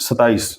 27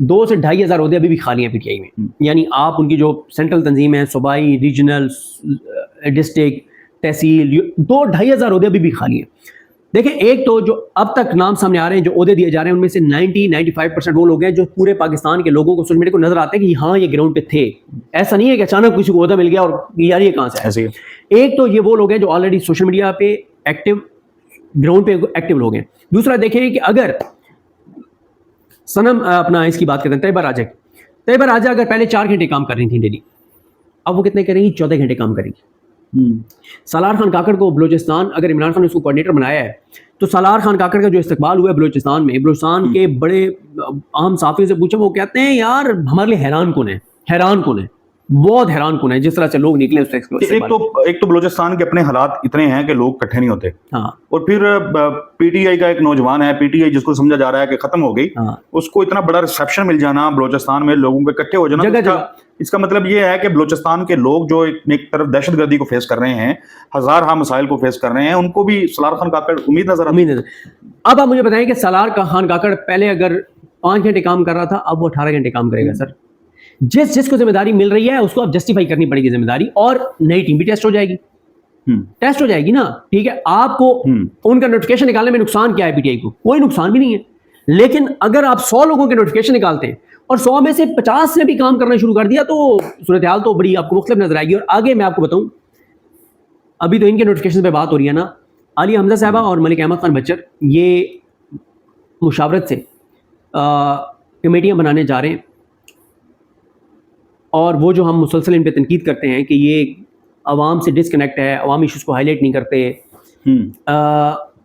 2 سے 2,500 عہدے ابھی بھی خالی ہیں پی ٹی آئی میں. یعنی آپ ان کی جو سینٹرل تنظیم ہے، صوبائی، ریجنل، ڈسٹرکٹ، تحصیل، 2,500 عہدے ابھی بھی خالی ہیں. دیکھیں ایک تو جو اب تک نام سامنے آ رہے ہیں جو عہدے دیے جا رہے ہیں ان میں سے 95% وہ لوگ ہیں جو پورے پاکستان کے لوگوں کو سوشل میڈیا کو نظر آتے ہیں کہ ہاں یہ گراؤنڈ پہ تھے. ایسا نہیں ہے کہ اچانک کسی کو عہدہ مل گیا اور یار یہ کہاں سے ایسے. ایک تو یہ وہ لوگ ہیں جو آلریڈی سوشل میڈیا پہ ایکٹیو، گراؤنڈ پہ ایکٹیو لوگ ہیں. دوسرا دیکھیں کہ اگر صنم اپنا اس کی بات کرتے ہیں طیبہ راجہ اگر پہلے 4 گھنٹے کام کر رہی تھیں ڈیلی، اب وہ کتنے کریں گی؟ 14 گھنٹے کام کریں گی. سالار خان کاکڑ کو بلوچستان، اگر عمران خان نے اس کو کوآرڈینیٹر بنایا ہے تو سالار خان کاکڑ کا جو استقبال ہوا ہے بلوچستان کے بڑے اہم صحافیوں سے پوچھا، وہ کہتے ہیں یار ہمارے لیے حیران کن ہے بہت حیران کن ہے جس طرح سے لوگ نکلے اس ایک تو بلوچستان کے اپنے حالات اتنے ہیں کہ لوگ اکٹھے نہیں ہوتے. اور پھر پی ٹی آئی کا ایک نوجوان ہے، پی ٹی آئی جس کو سمجھا جا رہا ہے کہ ختم ہو گئی، اس کو اتنا بڑا ریسیپشن مل جانا بلوچستان میں، لوگوں کے اکٹھے ہو جانا، اس کا مطلب یہ ہے کہ بلوچستان کے لوگ جو ایک طرف دہشت گردی کو فیس کر رہے ہیں، ہزارہ مسائل کو فیس کر رہے ہیں، ان کو بھی سالار خان کاکڑ امید نظر آتی ہے. اب آپ مجھے بتائیں کہ سالار خان کاکڑ پہلے اگر 5 گھنٹے کام کر رہا تھا، اب وہ 18 گھنٹے کام کرے گا. سر جس کو ذمہ داری مل رہی ہے اس کو اب جسٹیفائی کرنی پڑے گی ذمہ داری، اور نئی ٹیم بھی ٹیسٹ ہو جائے گی نا. ٹھیک ہے، آپ کو ان کا نوٹیفکیشن نکالنے میں نقصان کیا ہے؟ پی ٹی آئی کو کوئی نقصان بھی نہیں ہے. لیکن اگر آپ 100 لوگوں کے نوٹیفکیشن نکالتے ہیں اور 100 میں سے 50 نے بھی کام کرنا شروع کر دیا تو صورتحال تو بڑی آپ کو مختلف نظر آئے گی. اور آگے میں آپ کو بتاؤں، ابھی تو ان کے نوٹیفکیشن پہ بات ہو رہی ہے نا، عالیہ حمزہ صاحبہ اور ملک احمد خان بچر یہ مشاورت سے کمیٹیاں بنانے جا رہے ہیں، اور وہ جو ہم مسلسل ان پہ تنقید کرتے ہیں کہ یہ عوام سے ڈسکنیکٹ ہے، عوامی ایشوز کو ہائی لائٹ نہیں کرتے،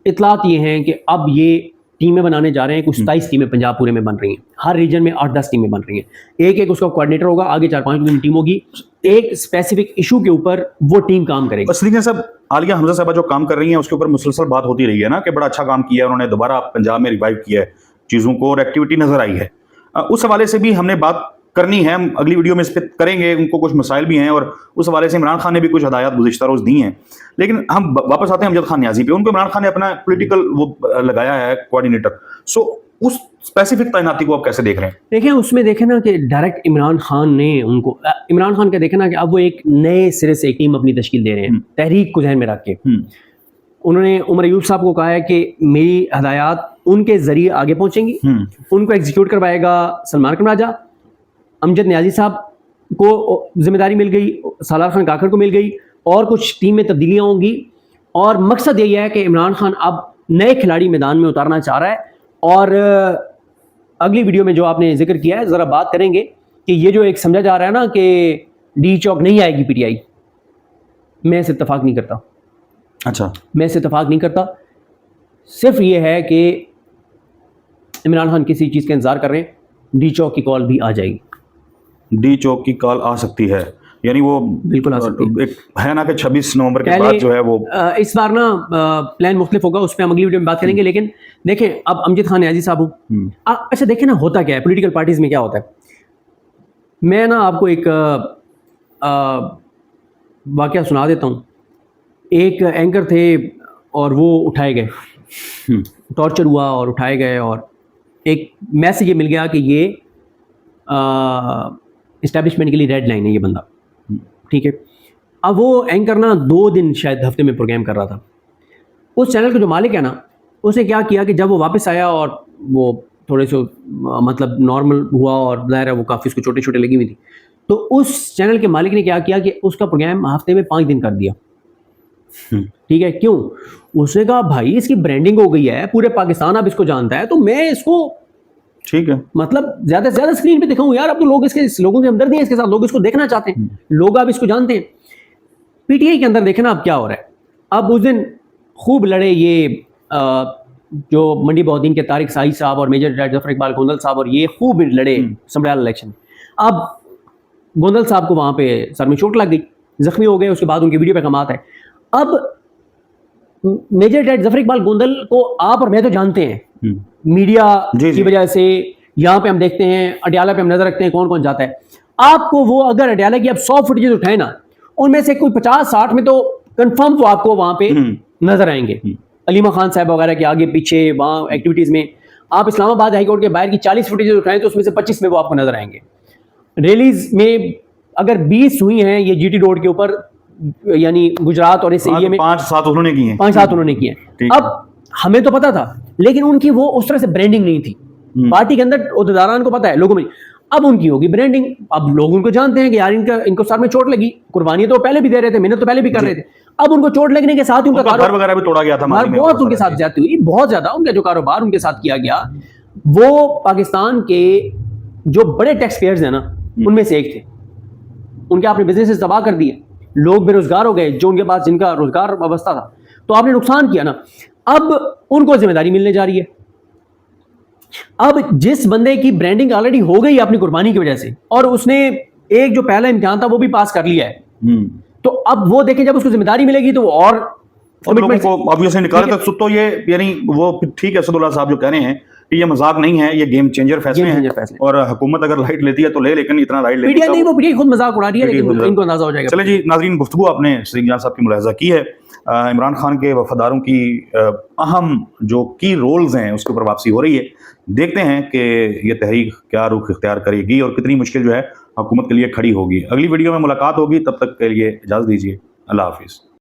اطلاعات یہ ہیں کہ اب یہ ٹیمیں بنانے جا رہے ہیں. کچھ 27 ٹیمیں پنجاب پورے میں بن رہی ہیں، ہر ریجن میں 8-10 ٹیمیں بن رہی ہیں. ایک اس کا کوآرڈینیٹر ہوگا، آگے 4-5 ٹیم ہوگی، ایک اسپیسیفک ایشو کے اوپر وہ ٹیم کام کرے گی. بس لیکن صاحب عالیہ حمزہ صاحبہ جو کام کر رہی ہیں اس کے اوپر مسلسل بات ہوتی رہی ہے نا کہ بڑا اچھا کام کیا ہے انہوں نے، دوبارہ پنجاب میں ریوائیو کیا ہے چیزوں کو اور ایکٹیویٹی نظر آئی ہے. اس حوالے سے بھی ہم نے بات کرنی ہے، ہم اگلی ویڈیو میں اس پہ کریں گے. ان کو کچھ مسائل بھی ہیں اور اس حوالے سے عمران خان نے بھی کچھ ہدایات گزشتہ روز دی ہیں. لیکن ہم واپس آتے ہیں امجد خان نیازی پہ. ان کو عمران خان نے اپنا پولیٹیکل وہ لگایا ہے کوآرڈینیٹر، سو اس اسپیسیفک تعیناتی کو آپ کیسے دیکھ رہے ہیں؟ دیکھیں اس میں دیکھیں نا کہ ڈائریکٹ عمران خان نے ان کو، عمران خان کا دیکھیں نا کہ اب وہ ایک نئے سرے سے ایک ٹیم اپنی تشکیل دے رہے ہیں تحریک کو ذہن میں رکھ کے. انہوں نے عمر ایوب صاحب کو کہا ہے کہ میری ہدایات ان کے ذریعے آگے پہنچیں گی، ان کو ایگزیکیوٹ کروائے گا سلمان اکرم راجہ. امجد نیازی صاحب کو ذمہ داری مل گئی، سالار خان کاکڑ کو مل گئی، اور کچھ ٹیم میں تبدیلیاں ہوں گی. اور مقصد یہی ہے کہ عمران خان اب نئے کھلاڑی میدان میں اتارنا چاہ رہا ہے. اور اگلی ویڈیو میں جو آپ نے ذکر کیا ہے ذرا بات کریں گے کہ یہ جو ایک سمجھا جا رہا ہے نا کہ ڈی چوک نہیں آئے گی پی ٹی آئی، میں اس اتفاق نہیں کرتا. اچھا، میں اس اتفاق نہیں کرتا. صرف یہ ہے کہ عمران خان کسی چیز کا انتظار کر رہے ہیں، ڈی چوک کی کال بھی آ جائے گی. ڈی چوک کی کال آ سکتی ہے، یعنی وہ بالکل آ سکتی ہے نا کہ 26 نومبر کے بعد جو ہے وہ اس بار نا پلان مختلف ہوگا، اس پہ ہم اگلی ویڈیو میں بات کریں گے. لیکن دیکھیں اب امجد خان نیازی صاحب ہوں، اچھا دیکھیں نا ہوتا کیا ہے پولیٹیکل پارٹیز میں، کیا ہوتا ہے. میں نا آپ کو ایک واقعہ سنا دیتا ہوں. ایک اینکر تھے اور وہ اٹھائے گئے، ٹارچر ہوا اور اٹھائے گئے، اور ایک میسج یہ مل گیا کہ یہ اسٹیبلشمنٹ کے لیے ریڈ لائن ہے یہ بندہ. ٹھیک ہے، اب وہ اینکر نا 2 دن شاید ہفتے میں پروگرام کر رہا تھا. اس چینل کا جو مالک ہے نا، اس نے کیا کیا کہ جب وہ واپس آیا اور وہ تھوڑے سے مطلب نارمل ہوا، اور ظاہر ہے وہ کافی اس کو چھوٹے لگی ہوئی تھی، تو اس چینل کے مالک نے کیا کیا کہ اس کا پروگرام ہفتے میں 5 دن کر دیا. ٹھیک ہے، کیوں؟ اس نے کہا بھائی اس کی برانڈنگ ہو گئی ہے، پورے پاکستان اب اس کو جانتا ہے، تو میں اس کو ٹھیک ہے مطلب زیادہ سے زیادہ اسکرین پہ دکھاؤں. یار اب تو لوگ اس کے لوگوں کے ہمدردی ہے اس کے ساتھ، لوگ اس کو دیکھنا چاہتے ہیں، لوگ اب اس کو جانتے ہیں. پی ٹی آئی کے اندر دیکھیں نا اب کیا ہو رہا ہے. اب اس دن خوب لڑے یہ جو منڈی بہودین کے طارق سائی صاحب اور میجر ظفر اقبال گوندل صاحب، اور یہ خوب لڑے سمبریال الیکشن. اب گوندل صاحب کو وہاں پہ سر میں چوٹ لگ گئی، زخمی ہو گئے. اس کے بعد ان کی ویڈیو پہ کمات ہے. اب میجر ڈیڈ ظفر اقبال گوندل کو آپ اور میں تو جانتے ہیں میڈیا کی وجہ سے، یہاں پہ ہم دیکھتے ہیں اڈیالہ پہ ہم نظر رکھتے ہیں کون کون جاتا ہے. آپ کو وہ اگر اڈیالہ کی اب 100 فوٹیجز اٹھائے نا، ان میں سے کوئی 50-60 میں تو کنفرم وہ آپ کو وہاں پہ نظر آئیں گے. علیمہ خان صاحب وغیرہ کے آگے پیچھے وہاں ایکٹیویٹیز میں آپ اسلام آباد ہائی کورٹ کے باہر کی 40 فوٹیجز اٹھائیں تو اس میں سے 25 میں وہ آپ کو نظر آئیں گے. ریلیز میں اگر 20 ہوئی ہیں یہ جی ٹی روڈ کے اوپر, یعنی گجرات اور اس ایریے میں 5-7 انہوں نے کی ہیں, 5-7 انہوں نے کیے ہیں. اب ہمیں تو پتا تھا, لیکن ان کی وہ اس طرح سے برانڈنگ نہیں تھی. پارٹی کے اندر عہدیداران کو پتا ہے, لوگوں میں. اب ان کی ہوگی برانڈنگ, اب لوگ ان کو جانتے ہیں کہ یار ان کو سر میں چوٹ لگی, قربانی تو پہلے بھی دے رہے تھے, محنت تو پہلے بھی کر رہے تھے. اب ان کو چوٹ لگنے کے ساتھ ان کا گھر وغیرہ بھی توڑا گیا تھا, بہت ان کے ساتھ زیادتی ہوئی, بہت زیادہ. ان کا جو کاروبار ان کے ساتھ کیا گیا, وہ پاکستان کے جو بڑے ٹیکس پیئرز ہیں نا ان میں سے ایک تھے. ان کے آپ نے بزنس تباہ کر دیے, لوگ بے روزگار ہو گئے جو ان کے پاس جن کا روزگار وابستہ تھا, تو آپ نے نقصان کیا نا. اب ان کو ذمہ داری ملنے جا رہی ہے. اب جس بندے کی برانڈنگ آلریڈی ہو گئی اپنی قربانی کی وجہ سے, اور اس نے ایک جو پہلا امتحان تھا وہ بھی پاس کر لیا ہے, تو اب وہ دیکھیں جب اس کو ذمہ داری ملے گی تو وہ اور لوگوں کو obviously نکالے تک. تو یہ یعنی وہ ٹھیک ہے اسداللہ صاحب جو کہہ رہے ہیں کہ یہ مذاق نہیں ہے, یہ گیم چینجر فیصلے ہیں, اور حکومت اگر لائٹ لیتی ہے تو لے, لیکن اتنا لائٹ لیتی ہے نہیں, وہ خود مذاق اڑا رہی ہے, لیکن ان کو اندازہ ہو جائے گا. چلے جی ناظرین, گفتگو آپ نے صدیق جان صاحب کی ملاحظہ کی ہے. عمران خان کے وفاداروں کی اہم جو کی رولز ہیں اس کے اوپر واپسی ہو رہی ہے. دیکھتے ہیں کہ یہ تحریک کیا رخ اختیار کرے گی اور کتنی مشکل جو ہے حکومت کے لیے کھڑی ہوگی. اگلی ویڈیو میں ملاقات ہوگی, تب تک کے لیے اجازت دیجیے. اللہ حافظ.